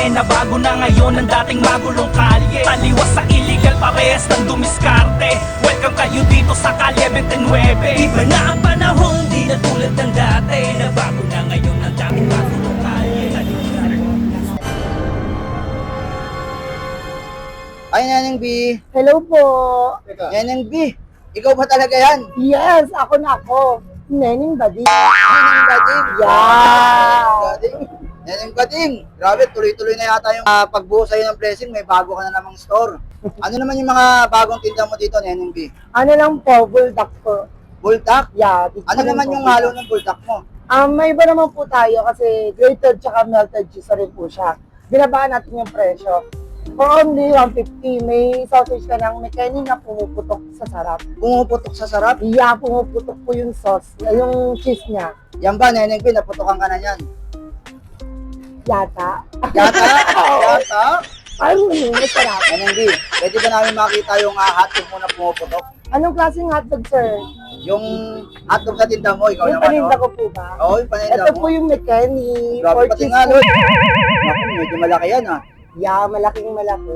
kalye. Nabago na ngayon ang dating magulong kalye. Taliwas sa illegal, parehas ng dumiskarte. Welcome kayo dito sa kalye 29. Iba na ang panahon, di na tulad ng dati. Nabago na ngayon ang dating magulong kalye. Ay, Neneng B. Hello po. Neneng B, ikaw ba talaga yan? Yes, ako na ako. Nening Bading. Neneng Bading. Yeah. Bading. Neneng Bading. Grabe, tuloy-tuloy na yata yung pagbuo sa'yo ng blessing. May bago ka na namang store. Ano naman yung mga bagong tinda mo dito, Neneng B? Ano lang po, bulldog po. Bulldog? Yeah. Ano naman yung halo ng bulldog mo? May iba naman po tayo kasi grated tsaka melted cheese rin po siya. Binabaan natin yung presyo. For only 150, may sausage ka ng McKinney na pumuputok sa sarap. Pumuputok sa sarap? Yeah, pumuputok po yung sauce, yung cheese niya. Yan ba, Neneng B, naputokan ka na yan? Yata. Yata? Yata? Ay, masarap. Neneng B, pwede ba namin makita yung hotdog mo na pumuputok? Anong klaseng hotdog, sir? Yung hotdog sa tinda mo, ikaw Yung naman, paninda no? ko po ba? Oo, yung paninda Ito mo. po yung McKinney. Grabe for pati cheese nga, no? po. Naku, medyo malaki yan, ah. Yeah, malaking malaki.